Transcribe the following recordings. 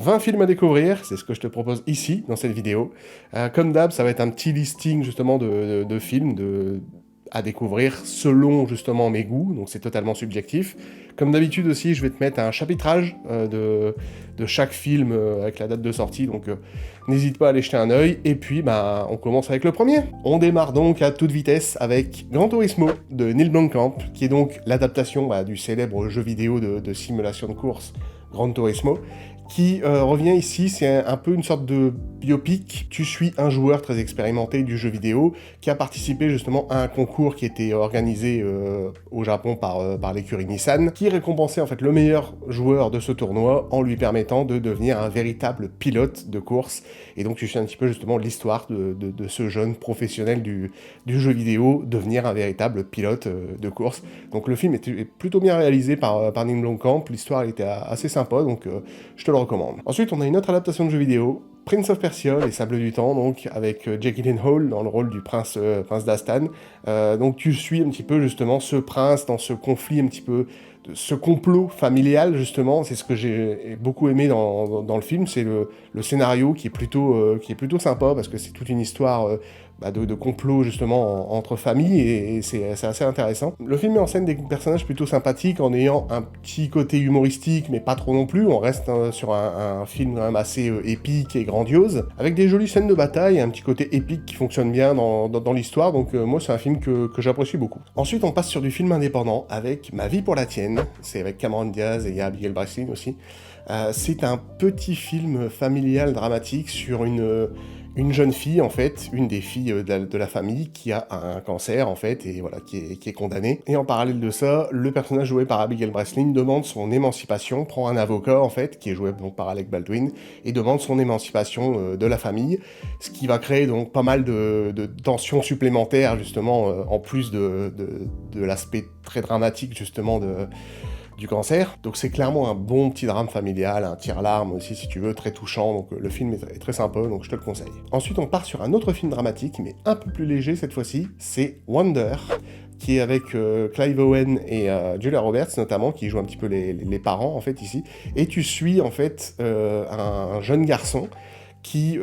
20 films à découvrir, c'est ce que je te propose ici, dans cette vidéo. Comme d'hab, ça va être un petit listing justement de films à découvrir selon justement mes goûts, donc c'est totalement subjectif. Comme d'habitude aussi, je vais te mettre un chapitrage de chaque film avec la date de sortie, donc n'hésite pas à aller jeter un œil. Et puis, bah, on commence avec le premier. On démarre donc à toute vitesse avec Gran Turismo de Neil Blomkamp, qui est donc l'adaptation du célèbre jeu vidéo de simulation de course Gran Turismo, qui revient ici, c'est un peu une sorte de biopic. Tu suis un joueur très expérimenté du jeu vidéo qui a participé justement à un concours qui était organisé au Japon par l'écurie Nissan, qui récompensait en fait le meilleur joueur de ce tournoi en lui permettant de devenir un véritable pilote de course. Et donc tu suis un petit peu justement l'histoire de ce jeune professionnel du jeu vidéo devenir un véritable pilote de course. Donc le film est plutôt bien réalisé par Neil Blomkamp, l'histoire était assez sympa, donc je te le recommande. Ensuite, on a une autre adaptation de jeu vidéo, Prince of Persia, les Sables du Temps, donc avec Jake Gyllenhaal dans le rôle du prince d'Astan. Donc tu suis un petit peu justement ce prince dans ce conflit un petit peu, ce complot familial justement. C'est ce que j'ai beaucoup aimé dans le film, c'est le scénario qui est plutôt sympa parce que c'est toute une histoire de complot justement entre familles et c'est assez intéressant. Le film met en scène des personnages plutôt sympathiques en ayant un petit côté humoristique mais pas trop non plus. On reste sur un film quand même assez épique et grandiose avec des jolies scènes de bataille et un petit côté épique qui fonctionne bien dans l'histoire, donc moi c'est un film que j'apprécie beaucoup. Ensuite on passe sur du film indépendant avec Ma vie pour la tienne, c'est avec Cameron Diaz et il y a Abigail Breslin aussi. C'est un petit film familial dramatique sur une jeune fille, en fait, une des filles de la famille, qui a un cancer, en fait, et voilà, qui est condamnée. Et en parallèle de ça, le personnage joué par Abigail Breslin demande son émancipation, prend un avocat, en fait, qui est joué donc par Alec Baldwin, et demande son émancipation de la famille, ce qui va créer donc pas mal de tensions supplémentaires, justement, en plus de l'aspect très dramatique, justement, du cancer. Donc c'est clairement un bon petit drame familial, un tire-larme aussi si tu veux, très touchant, donc le film est très sympa, donc je te le conseille. Ensuite on part sur un autre film dramatique, mais un peu plus léger cette fois-ci, c'est Wonder, qui est avec Clive Owen et Julia Roberts notamment, qui jouent un petit peu les parents en fait ici, et tu suis en fait un jeune garçon qui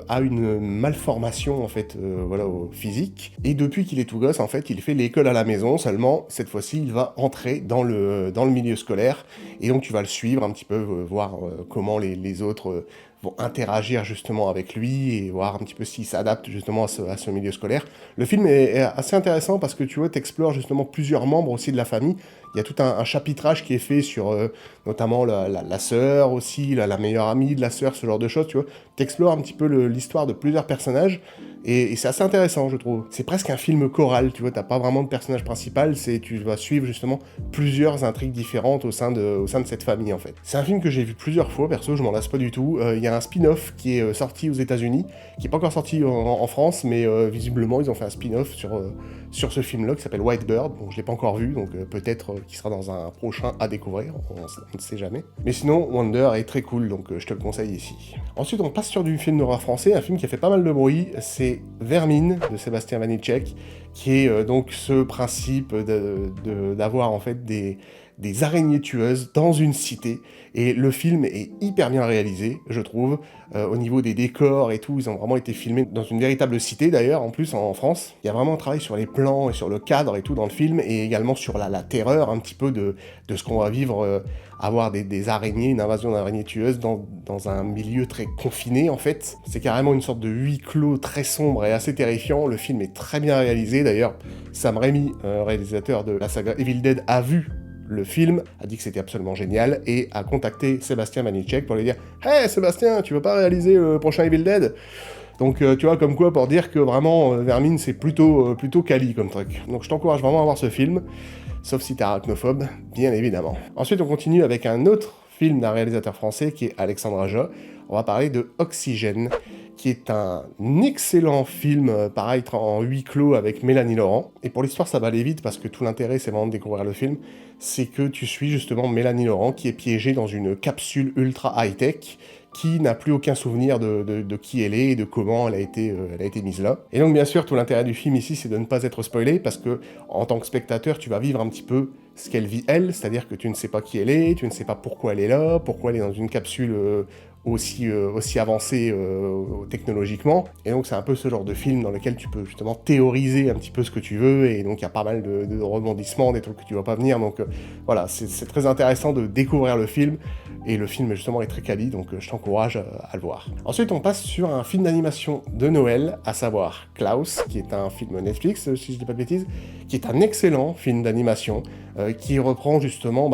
a une malformation en fait au physique, et depuis qu'il est tout gosse en fait il fait l'école à la maison, seulement cette fois-ci il va entrer dans le milieu scolaire, et donc tu vas le suivre un petit peu, voir comment les autres vont interagir justement avec lui et voir un petit peu s'il s'adapte justement à ce milieu scolaire. Le film est assez intéressant parce que tu vois, t'explores justement plusieurs membres aussi de la famille. Il y a tout un chapitrage qui est fait sur notamment la sœur aussi, la meilleure amie de la sœur, ce genre de choses, tu vois. T'explores un petit peu l'histoire de plusieurs personnages et c'est assez intéressant, je trouve. C'est presque un film choral, tu vois, t'as pas vraiment de personnage principal, tu vas suivre justement plusieurs intrigues différentes au sein de cette famille en fait. C'est un film que j'ai vu plusieurs fois, perso, je m'en lasse pas du tout. Il y a un spin-off qui est sorti aux États-Unis, qui est pas encore sorti en France, mais visiblement ils ont fait un spin-off sur ce film-là qui s'appelle White Bird. Bon, je l'ai pas encore vu, donc peut-être qu'il sera dans un prochain à découvrir, on ne sait jamais. Mais sinon, Wonder est très cool, donc je te le conseille ici. Ensuite, on passe sur du film d'horreur français, un film qui a fait pas mal de bruit, c'est Vermine de Sébastien Vanitschek, qui est donc ce principe d'avoir en fait des araignées tueuses dans une cité, et le film est hyper bien réalisé, je trouve, au niveau des décors et tout, ils ont vraiment été filmés dans une véritable cité d'ailleurs, en plus en France. Il y a vraiment un travail sur les plans et sur le cadre et tout dans le film, et également sur la terreur un petit peu de ce qu'on va vivre, avoir des araignées, une invasion d'araignées tueuses dans un milieu très confiné en fait. C'est carrément une sorte de huis clos très sombre et assez terrifiant, le film est très bien réalisé, d'ailleurs Sam Raimi, réalisateur de la saga Evil Dead, a vu le film, a dit que c'était absolument génial, et a contacté Sébastien Vanitschek pour lui dire « Hey Sébastien, tu veux pas réaliser le prochain Evil Dead ?» Donc tu vois, comme quoi, pour dire que vraiment, Vermine, c'est plutôt quali comme truc. Donc je t'encourage vraiment à voir ce film, sauf si t'es arachnophobe, bien évidemment. Ensuite, on continue avec un autre film d'un réalisateur français qui est Alexandre Aja. On va parler de Oxygène, qui est un excellent film, pareil, en huis clos avec Mélanie Laurent. Et pour l'histoire, ça va aller vite, parce que tout l'intérêt, c'est vraiment de découvrir le film. C'est que tu suis justement Mélanie Laurent, qui est piégée dans une capsule ultra high-tech, qui n'a plus aucun souvenir de qui elle est et de comment elle a été mise là. Et donc bien sûr, tout l'intérêt du film ici, c'est de ne pas être spoilé, parce que en tant que spectateur, tu vas vivre un petit peu ce qu'elle vit elle, c'est-à-dire que tu ne sais pas qui elle est, tu ne sais pas pourquoi elle est là, pourquoi elle est dans une capsule aussi avancée technologiquement. Et donc c'est un peu ce genre de film dans lequel tu peux justement théoriser un petit peu ce que tu veux, et donc il y a pas mal de rebondissements, des trucs que tu vois pas venir, donc voilà, c'est très intéressant de découvrir le film, et le film justement est très quali, donc je t'encourage à le voir. Ensuite on passe sur un film d'animation de Noël, à savoir Klaus, qui est un film Netflix, si je dis pas de bêtises, qui est un excellent film d'animation, qui reprend justement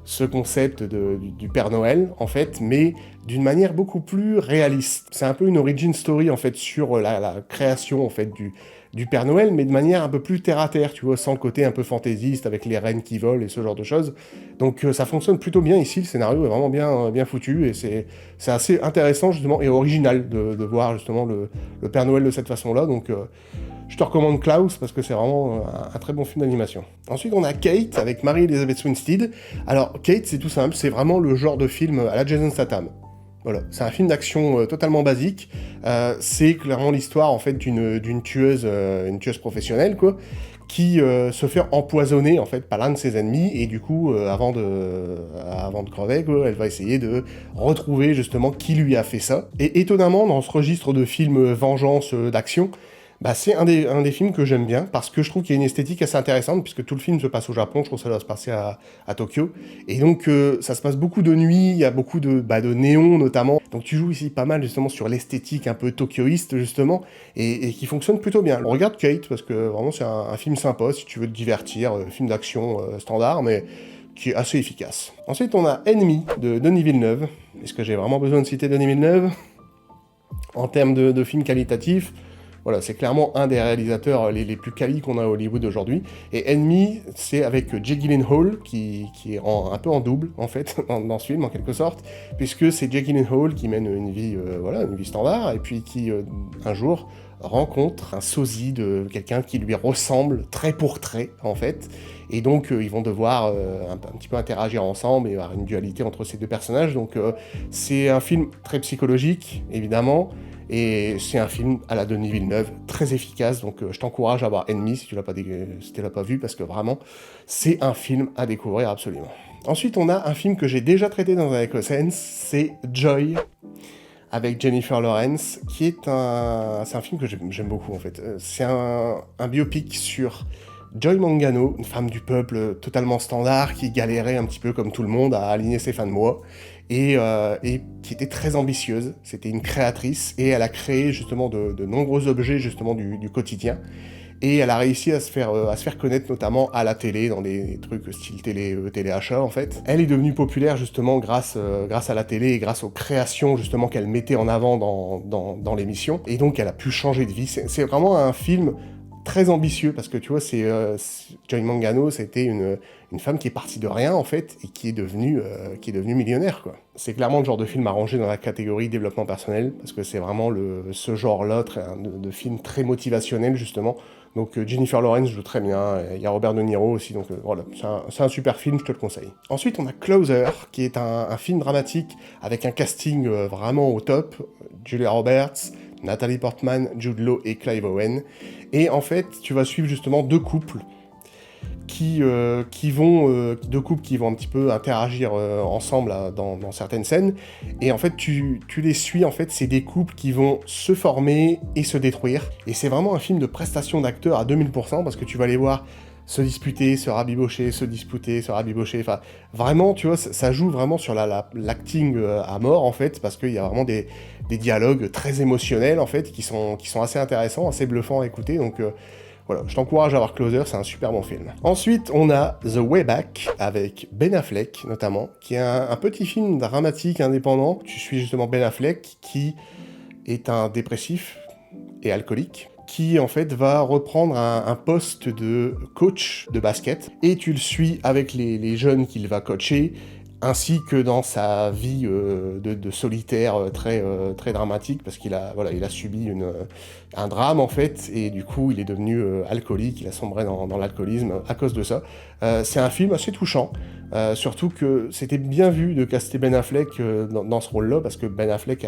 ce concept du Père Noël, en fait, mais d'une manière beaucoup plus réaliste. C'est un peu une origin story, en fait, sur la création, en fait, du Père Noël, mais de manière un peu plus terre-à-terre, tu vois, sans le côté un peu fantaisiste, avec les reines qui volent et ce genre de choses. Donc ça fonctionne plutôt bien ici, le scénario est vraiment bien foutu, et c'est assez intéressant, justement, et original de voir, justement, le Père Noël de cette façon-là, donc... je te recommande Klaus parce que c'est vraiment un très bon film d'animation. Ensuite, on a Kate avec Mary-Elizabeth Winstead. Alors, Kate, c'est tout simple, c'est vraiment le genre de film à la Jason Statham. Voilà, c'est un film d'action totalement basique. C'est clairement l'histoire en fait d'une tueuse, une tueuse professionnelle, quoi, qui se fait empoisonner en fait par l'un de ses ennemis, et du coup, avant de crever, quoi, elle va essayer de retrouver justement qui lui a fait ça. Et étonnamment, dans ce registre de films vengeance d'action, c'est un des films que j'aime bien, parce que je trouve qu'il y a une esthétique assez intéressante, puisque tout le film se passe au Japon, je trouve que ça doit se passer à Tokyo, et donc ça se passe beaucoup de nuit, il y a beaucoup de néons notamment, donc tu joues ici pas mal justement sur l'esthétique un peu tokyoïste justement, et qui fonctionne plutôt bien. On regarde Kate, parce que vraiment c'est un film sympa, si tu veux te divertir, film d'action standard, mais qui est assez efficace. Ensuite on a Enemy de Denis Villeneuve. Est-ce que j'ai vraiment besoin de citer Denis Villeneuve? En termes de film qualitatif, voilà, c'est clairement un des réalisateurs les plus quali qu'on a à Hollywood aujourd'hui. Et Enemy, c'est avec Jake Gyllenhaal, qui est un peu en double, en fait, dans ce film, en quelque sorte, puisque c'est Jake Gyllenhaal qui mène une vie standard, et puis qui, un jour, rencontre un sosie de quelqu'un qui lui ressemble trait pour trait, en fait. Et donc, ils vont devoir un petit peu interagir ensemble, et avoir une dualité entre ces deux personnages. Donc, c'est un film très psychologique, évidemment, et c'est un film à la Denis Villeneuve, très efficace, donc je t'encourage à voir Enemy si tu l'as pas vu, parce que vraiment, c'est un film à découvrir absolument. Ensuite, on a un film que j'ai déjà traité dans un Sense, c'est Joy, avec Jennifer Lawrence, qui est c'est un film que j'aime beaucoup, en fait. C'est un biopic sur Joy Mangano, une femme du peuple totalement standard, qui galérait un petit peu comme tout le monde à aligner ses fins de mois, et qui était très ambitieuse. C'était une créatrice, et elle a créé justement de nombreux objets justement du quotidien, et elle a réussi à se faire connaître notamment à la télé, dans des trucs style téléachat en fait. Elle est devenue populaire justement grâce à la télé, et grâce aux créations justement qu'elle mettait en avant dans l'émission, et donc elle a pu changer de vie. C'est vraiment un film très ambitieux, parce que tu vois, Joy Mangano, c'était une femme qui est partie de rien, en fait, et qui est devenue millionnaire, quoi. C'est clairement le genre de film à ranger dans la catégorie développement personnel, parce que c'est vraiment ce genre-là de film très motivationnel, justement. Donc Jennifer Lawrence joue très bien, il y a Robert De Niro aussi, donc voilà, c'est un super film, je te le conseille. Ensuite, on a Closer, qui est un film dramatique, avec un casting vraiment au top, Julia Roberts, Natalie Portman, Jude Law et Clive Owen. Et en fait, tu vas suivre justement deux couples qui vont un petit peu interagir ensemble là, dans certaines scènes. Et en fait, tu les suis, en fait, c'est des couples qui vont se former et se détruire. Et c'est vraiment un film de prestation d'acteurs à 2000%, parce que tu vas les voir se disputer, se rabibocher, se disputer, se rabibocher, enfin, vraiment, tu vois, ça joue vraiment sur l'acting à mort, en fait, parce qu'il y a vraiment des dialogues très émotionnels, en fait, qui sont assez intéressants, assez bluffants à écouter, donc voilà, je t'encourage à voir Closer, c'est un super bon film. Ensuite, on a The Way Back, avec Ben Affleck, notamment, qui est un petit film dramatique indépendant. Tu suis justement Ben Affleck, qui est un dépressif et alcoolique, qui en fait va reprendre un poste de coach de basket, et tu le suis avec les jeunes qu'il va coacher, ainsi que dans sa vie de solitaire très dramatique, parce qu'il a, voilà, il a subi un drame en fait, et du coup il est devenu alcoolique, il a sombré dans l'alcoolisme à cause de ça. C'est un film assez touchant, surtout que c'était bien vu de caster Ben Affleck dans ce rôle-là, parce que Ben Affleck,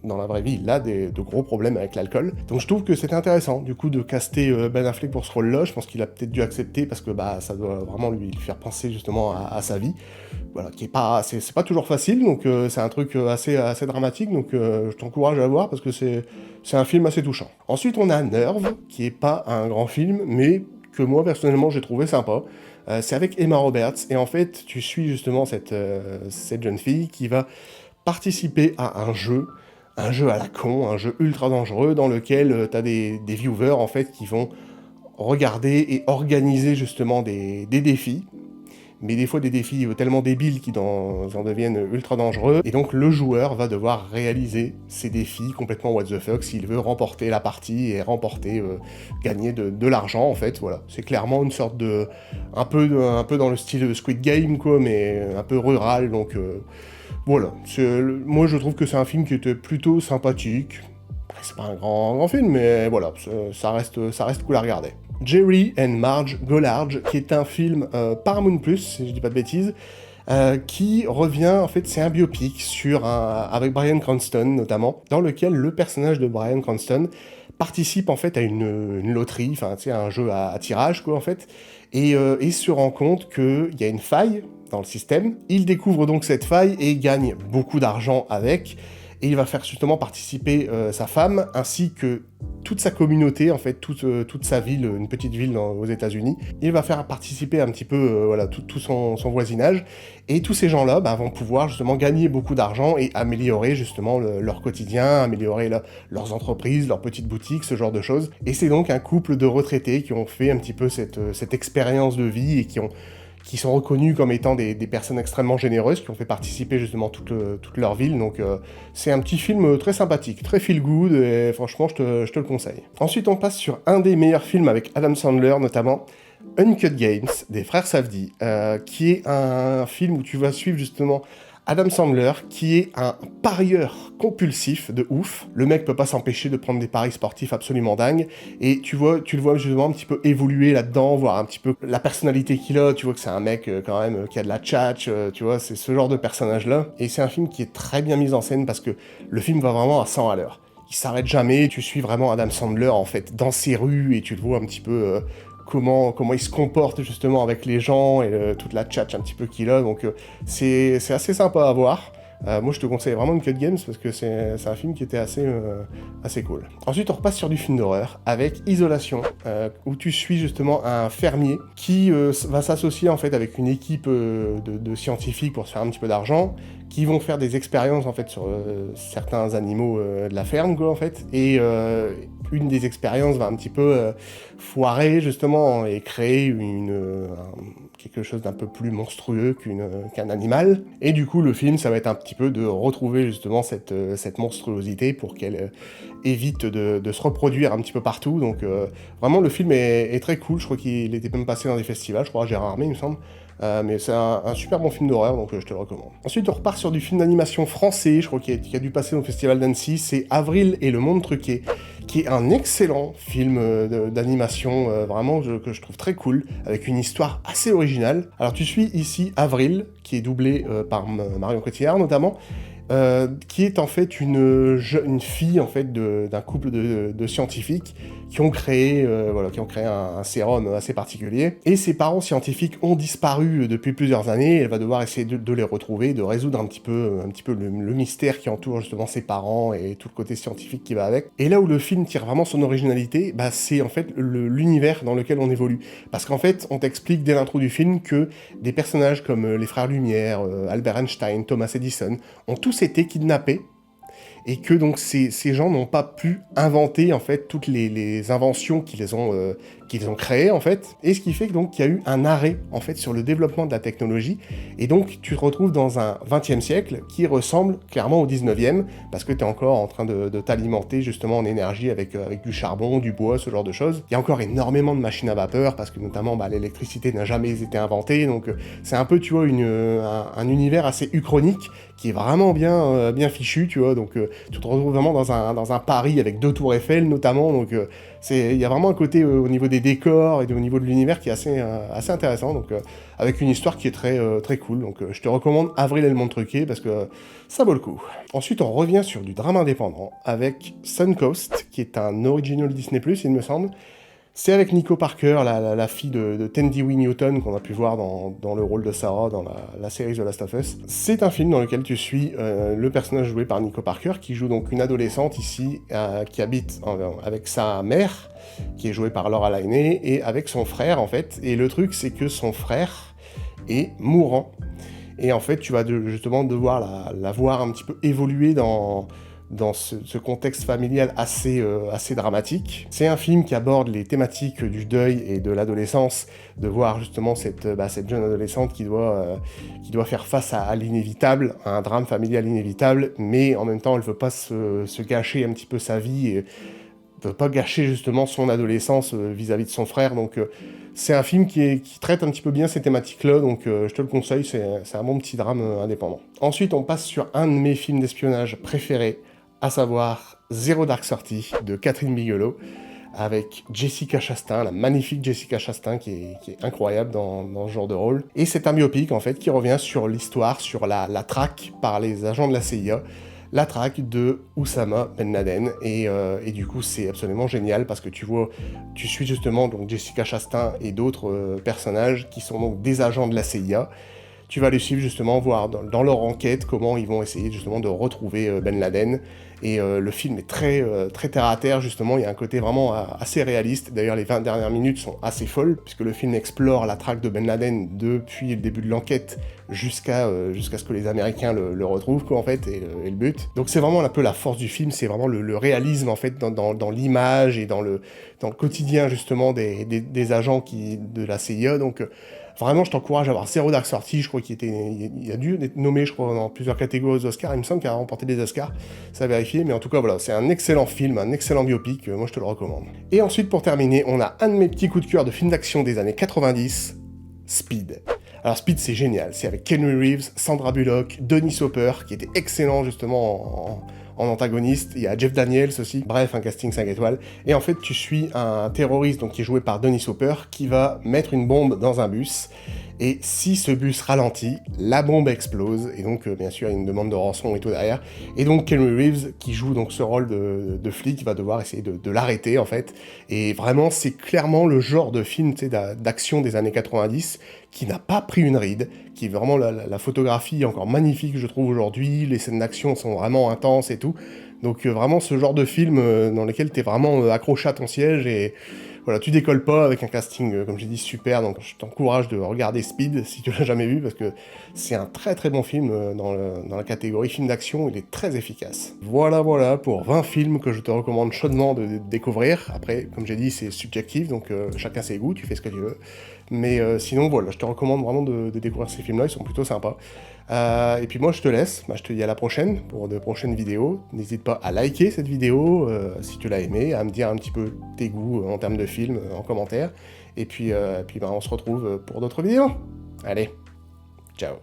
dans la vraie vie, il a de gros problèmes avec l'alcool. Donc je trouve que c'était intéressant, du coup, de caster Ben Affleck pour ce rôle-là. Je pense qu'il a peut-être dû accepter, parce que bah, ça doit vraiment lui faire penser justement à sa vie. Voilà, qui est pas, c'est pas toujours facile, donc c'est un truc assez dramatique, donc je t'encourage à le voir, parce que c'est un film assez touchant. Ensuite, on a Nerve, qui est pas un grand film, mais que moi, personnellement, j'ai trouvé sympa. C'est avec Emma Roberts, et en fait, tu suis justement cette jeune fille qui va participer à un jeu à la con, un jeu ultra dangereux, dans lequel t'as des viewers, en fait, qui vont regarder et organiser justement des défis, mais des fois des défis tellement débiles qu'ils en deviennent ultra dangereux, et donc le joueur va devoir réaliser ces défis complètement what the fuck s'il veut remporter la partie et gagner de l'argent en fait, voilà. C'est clairement une sorte de... un peu dans le style Squid Game quoi, mais un peu rural, donc voilà. Moi je trouve que c'est un film qui était plutôt sympathique. C'est pas un grand film, mais voilà, ça reste cool à regarder. Jerry and Marge Go Large, qui est un film Paramount+, si je dis pas de bêtises, qui revient, en fait, c'est un biopic avec Bryan Cranston notamment, dans lequel le personnage de Bryan Cranston participe en fait à une loterie, enfin tu sais, un jeu à tirage quoi en fait, et se rend compte qu'il y a une faille dans le système. Il découvre donc cette faille et gagne beaucoup d'argent avec. Et il va faire justement participer sa femme, ainsi que toute sa communauté, en fait, toute sa ville, une petite ville aux États-Unis. Il va faire participer un petit peu voilà, tout son voisinage, et tous ces gens-là vont pouvoir justement gagner beaucoup d'argent et améliorer justement leur quotidien, améliorer leurs entreprises, leurs petites boutiques, ce genre de choses. Et c'est donc un couple de retraités qui ont fait un petit peu cette expérience de vie et qui sont reconnus comme étant des personnes extrêmement généreuses, qui ont fait participer justement toute leur ville, donc c'est un petit film très sympathique, très feel good, et franchement je te le conseille. Ensuite on passe sur un des meilleurs films avec Adam Sandler notamment, Uncut Games, des frères Safdie, qui est un film où tu vas suivre justement Adam Sandler, qui est un parieur compulsif de ouf. Le mec peut pas s'empêcher de prendre des paris sportifs absolument dingues, et tu le vois justement un petit peu évoluer là-dedans, voir un petit peu la personnalité qu'il a, tu vois que c'est un mec quand même qui a de la tchatch, tu vois, c'est ce genre de personnage-là. Et c'est un film qui est très bien mis en scène, parce que le film va vraiment à 100 à l'heure. Il s'arrête jamais, tu suis vraiment Adam Sandler en fait dans ses rues, et tu le vois un petit peu... comment il se comporte justement avec les gens et toute la tchatch un petit peu qu'il a, donc c'est assez sympa à voir. Moi je te conseille vraiment Uncut Games, parce que c'est un film qui était assez cool. Ensuite on repasse sur du film d'horreur avec Isolation, où tu suis justement un fermier qui va s'associer en fait avec une équipe de scientifiques pour se faire un petit peu d'argent, qui vont faire des expériences en fait sur certains animaux de la ferme quoi en fait, et une des expériences va un petit peu foirer justement et créer quelque chose d'un peu plus monstrueux qu'un animal. Et du coup, le film, ça va être un petit peu de retrouver justement cette monstruosité pour qu'elle évite de se reproduire un petit peu partout. Donc vraiment, le film est très cool. Je crois qu'il était même passé dans des festivals, je crois à Gérard Armé, il me semble. Mais c'est un super bon film d'horreur, donc je te le recommande. Ensuite, on repart sur du film d'animation français, je crois qu'il a dû passer au Festival d'Annecy, c'est Avril et le monde truqué, qui est un excellent film d'animation, vraiment, que je trouve très cool, avec une histoire assez originale. Alors tu suis ici Avril, qui est doublé par Marion Cotillard notamment, qui est en fait une fille en fait d'un couple de scientifiques qui ont créé un sérum assez particulier, et ses parents scientifiques ont disparu depuis plusieurs années. Elle va devoir essayer de les retrouver, de résoudre un petit peu le mystère qui entoure justement ses parents et tout le côté scientifique qui va avec. Et là où le film tire vraiment son originalité, c'est en fait l'univers dans lequel on évolue, parce qu'en fait on t'explique dès l'intro du film que des personnages comme les frères Lumière, Albert Einstein, Thomas Edison ont tous été kidnappés, et que donc ces gens n'ont pas pu inventer en fait toutes les inventions qui qu'ils ont créé en fait, et ce qui fait donc qu'il y a eu un arrêt en fait sur le développement de la technologie, et donc tu te retrouves dans un 20e siècle qui ressemble clairement au 19e, parce que tu es encore en train de t'alimenter justement en énergie avec du charbon, du bois, ce genre de choses. Il y a encore énormément de machines à vapeur, parce que notamment l'électricité n'a jamais été inventée, donc c'est un peu, tu vois, un univers assez uchronique, qui est vraiment bien fichu, tu vois, donc tu te retrouves vraiment dans un Paris avec 2 tours Eiffel notamment, donc il y a vraiment un côté au niveau des décors et au niveau de l'univers qui est assez intéressant, donc avec une histoire qui est très cool, donc je te recommande Avril et le monde truqué, parce que ça vaut le coup. Ensuite, on revient sur du drame indépendant, avec Suncoast, qui est un original Disney+, il me semble. C'est avec Nico Parker, la fille de Tandy Newton, qu'on a pu voir dans le rôle de Sarah dans la série The Last of Us. C'est un film dans lequel tu suis le personnage joué par Nico Parker, qui joue donc une adolescente ici, qui habite avec sa mère, qui est jouée par Laura Linney, et avec son frère, en fait. Et le truc, c'est que son frère est mourant. Et en fait, tu vas justement devoir la voir un petit peu évoluer dans ce contexte familial assez dramatique. C'est un film qui aborde les thématiques du deuil et de l'adolescence, de voir justement cette jeune adolescente qui doit faire face à l'inévitable, à un drame familial inévitable, mais en même temps elle veut pas se gâcher un petit peu sa vie, et veut pas gâcher justement son adolescence vis-à-vis de son frère, donc c'est un film qui traite un petit peu bien ces thématiques-là, donc je te le conseille, c'est un bon petit drame indépendant. Ensuite, on passe sur un de mes films d'espionnage préférés, à savoir Zero Dark Thirty de Catherine Bigelow, avec Jessica Chastain, la magnifique Jessica Chastain qui est incroyable dans ce genre de rôle. Et c'est un biopic en fait qui revient sur l'histoire, sur la traque par les agents de la CIA, la traque de Oussama Ben Laden, et du coup c'est absolument génial parce que tu suis justement donc Jessica Chastain et d'autres personnages qui sont donc des agents de la CIA. Tu vas les suivre justement, voir dans leur enquête comment ils vont essayer justement de retrouver Ben Laden. Et le film est très terre à terre, justement, il y a un côté vraiment assez réaliste. D'ailleurs, les 20 dernières minutes sont assez folles, puisque le film explore la traque de Ben Laden depuis le début de l'enquête jusqu'à ce que les Américains le retrouvent, quoi, en fait, et le but. Donc c'est vraiment un peu la force du film, c'est vraiment le réalisme, en fait, dans l'image et dans le quotidien, justement, des agents de la CIA, donc... Vraiment, je t'encourage à voir Zero Dark Thirty, je crois il a dû être nommé, je crois, dans plusieurs catégories aux Oscars, il me semble qu'il a remporté des Oscars, ça a vérifié, mais en tout cas, voilà, c'est un excellent film, un excellent biopic, moi je te le recommande. Et ensuite, pour terminer, on a un de mes petits coups de cœur de film d'action des années 90, Speed. Alors Speed, c'est génial, c'est avec Keanu Reeves, Sandra Bullock, Dennis Hopper, qui était excellent, justement, en antagoniste, il y a Jeff Daniels aussi, bref, un casting 5 étoiles, et en fait, tu suis un terroriste, donc qui est joué par Dennis Hopper, qui va mettre une bombe dans un bus, et si ce bus ralentit, la bombe explose, et donc, bien sûr, il y a une demande de rançon et tout derrière, et donc Keanu Reeves, qui joue donc ce rôle de flic, va devoir essayer de l'arrêter, en fait, et vraiment, c'est clairement le genre de film, tu sais, d'action des années 90, qui n'a pas pris une ride, qui est vraiment la photographie encore magnifique, je trouve, aujourd'hui, les scènes d'action sont vraiment intenses et tout, donc vraiment ce genre de film dans lequel t'es vraiment accroché à ton siège, et voilà, tu décolles pas, avec un casting, comme j'ai dit, super, donc je t'encourage de regarder Speed, si tu l'as jamais vu, parce que c'est un très bon film dans la catégorie film d'action, il est très efficace. Voilà pour 20 films que je te recommande chaudement de découvrir. Après, comme j'ai dit, c'est subjectif, donc chacun ses goûts, tu fais ce que tu veux. Mais sinon, voilà, je te recommande vraiment de découvrir ces films-là, ils sont plutôt sympas. Et puis moi, je te laisse, je te dis à la prochaine pour de prochaines vidéos. N'hésite pas à liker cette vidéo si tu l'as aimée, à me dire un petit peu tes goûts en termes de films en commentaire. Et puis on se retrouve pour d'autres vidéos. Allez, ciao.